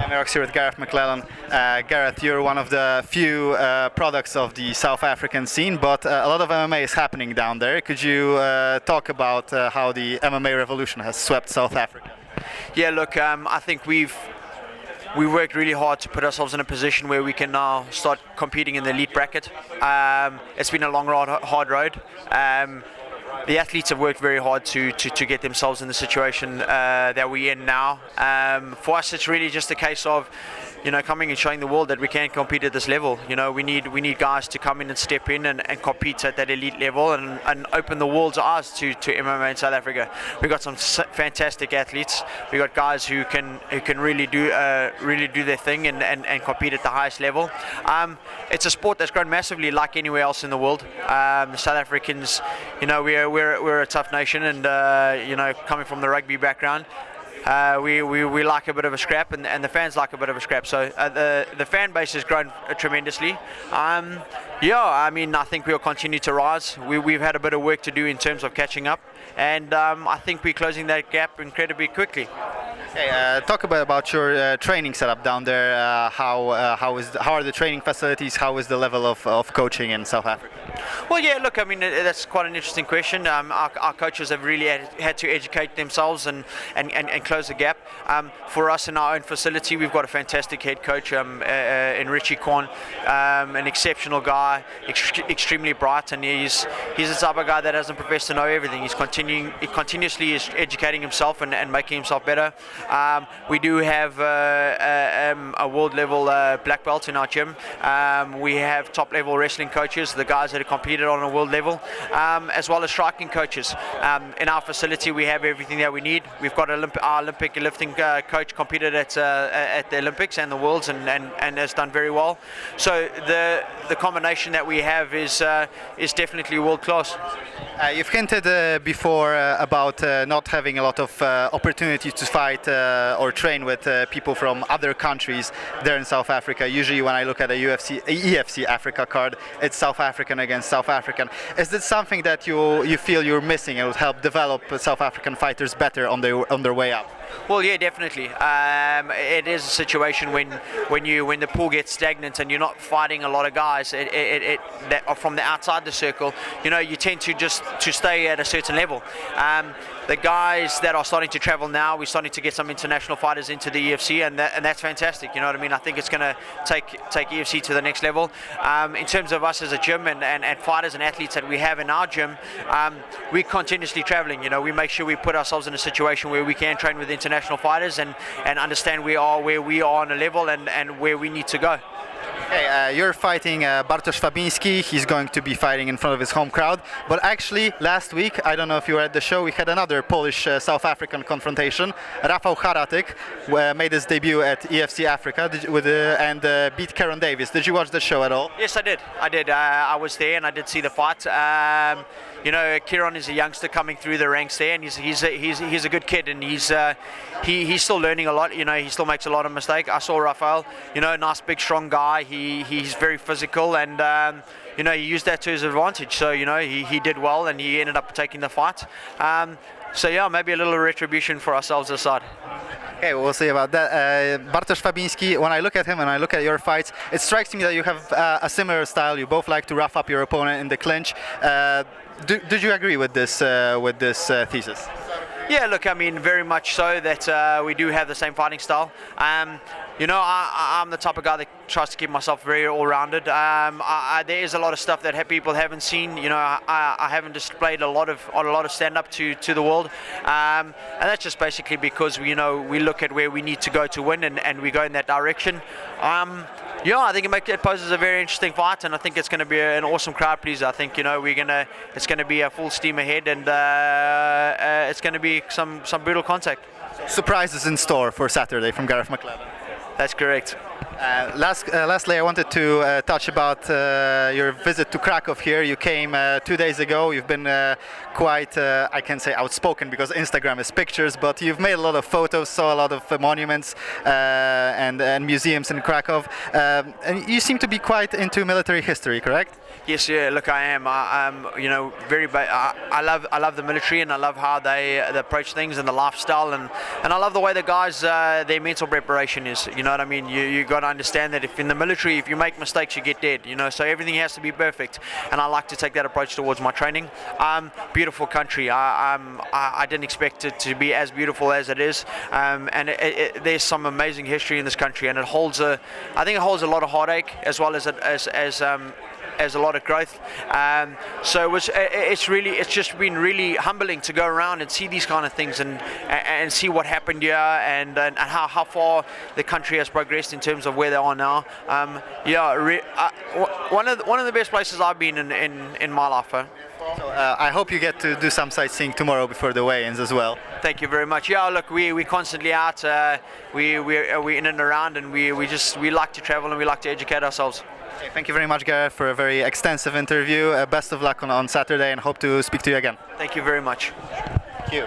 America here with Garreth McLellan. Garreth, you're one of the few products of the South African scene, but a lot of MMA is happening down there. Could you talk about how the MMA revolution has swept South Africa? Yeah, look, I think we worked really hard to put ourselves in a position where we can now start competing in the elite bracket. It's been a long, hard road. The athletes have worked very hard to get themselves in the situation that we're in now. For us, it's really just a case of, coming and showing the world that we can compete at this level. We need guys to come in and step in and compete at that elite level and open the world's eyes to MMA in South Africa. We've got some fantastic athletes. We've got guys who can really do their thing and compete at the highest level. It's a sport that's grown massively like anywhere else in the world. South Africans, we're a tough nation, and coming from the rugby background, we like a bit of a scrap, and the fans like a bit of a scrap. So the fan base has grown tremendously. I think we'll continue to rise. We've had a bit of work to do in terms of catching up, and I think we're closing that gap incredibly quickly. Okay, talk about your training setup down there. How are the training facilities? How is the level of coaching in South Africa? Well, yeah, look, that's quite an interesting question. Our coaches have really had to educate themselves and close the gap. For us in our own facility, we've got a fantastic head coach in Richie Kwan, an exceptional guy, extremely bright, and he's the type of guy that doesn't profess to know everything. He continuously is educating himself and making himself better. We do have a world level black belt in our gym. We have top level wrestling coaches, the guys that have competed on a world level, as well as striking coaches. In our facility, we have everything that we need. We've got our Olympic lifting coach competed at the Olympics and the Worlds and has done very well. So the combination that we have is definitely world class. You've hinted before about not having a lot of opportunities to fight or train with people from other countries there in South Africa. Usually when I look at a EFC Africa card, it's South African against South African. Is this something that you feel you're missing and would help develop South African fighters better on their way up? Well, yeah, definitely. It is a situation when the pool gets stagnant and you're not fighting a lot of guys that are from the outside the circle. You tend to stay at a certain level. The guys that are starting to travel now, we're starting to get some international fighters into the UFC, and that's fantastic. You know what I mean? I think it's going to take UFC to the next level. In terms of us as a gym and fighters and athletes that we have in our gym, we're continuously traveling. We make sure we put ourselves in a situation where we can train with international fighters and understand where we are on a level and where we need to go. Okay, you're fighting Bartoszem Fabińskim. He's going to be fighting in front of his home crowd. But actually, last week, I don't know if you were at the show, we had another Polish-South African confrontation. Rafał Haratyk made his debut at EFC Africa and beat Kieran Davis. Did you watch the show at all? Yes, I did. I was there and I did see the fight. Kieran is a youngster coming through the ranks there, and he's a good kid, and he's still learning a lot. He still makes a lot of mistakes. I saw Rafał, nice big strong guy. He's very physical, and he used that to his advantage. So he did well, and he ended up taking the fight. So yeah, maybe a little retribution for ourselves this side. Okay, we'll see about that. Bartosz Fabiński, when I look at him and I look at your fights, it strikes me that you have a similar style. You both like to rough up your opponent in the clinch. Did you agree with this thesis? Yeah, look, very much so that we do have the same fighting style. I'm the type of guy that tries to keep myself very all-rounded. There is a lot of stuff that people haven't seen. I haven't displayed a lot of stand-up to the world, and that's just basically because we look at where we need to go to win, and we go in that direction. I think it poses a very interesting fight, and I think it's going to be an awesome crowd pleaser. I think it's going to be a full steam ahead, and it's going to be some brutal contact. Surprises in store for Saturday from Garreth McLellan. That's correct. Lastly, I wanted to touch about your visit to Krakow here. You came 2 days ago. You've been quite, I can say, outspoken because Instagram is pictures, but you've made a lot of photos, saw a lot of monuments and museums in Krakow. And you seem to be quite into military history, correct? Yes, yeah. Look, I am. You know, I love the military, and I love how they approach things and the lifestyle, and I love the way the guys their mental preparation is. You know what I mean? You got to understand that if in the military, if you make mistakes, you get dead. You know, so everything has to be perfect, and I like to take that approach towards my training. Beautiful country. I didn't expect it to be as beautiful as it is, and there's some amazing history in this country, and it holds I think it holds a lot of heartache as well as a lot of growth. So it's just been really humbling to go around and see these kind of things and see what happened here and how far the country has progressed in terms of where they are now. One of the best places I've been in my life. So, I hope you get to do some sightseeing tomorrow before the weigh-ins as well. Thank you very much. Yeah, look, we're constantly out. We're in and around, and we like to travel and we like to educate ourselves. Okay, thank you very much, Gareth, for a very extensive interview. Best of luck on Saturday, and hope to speak to you again. Thank you very much. Thank you.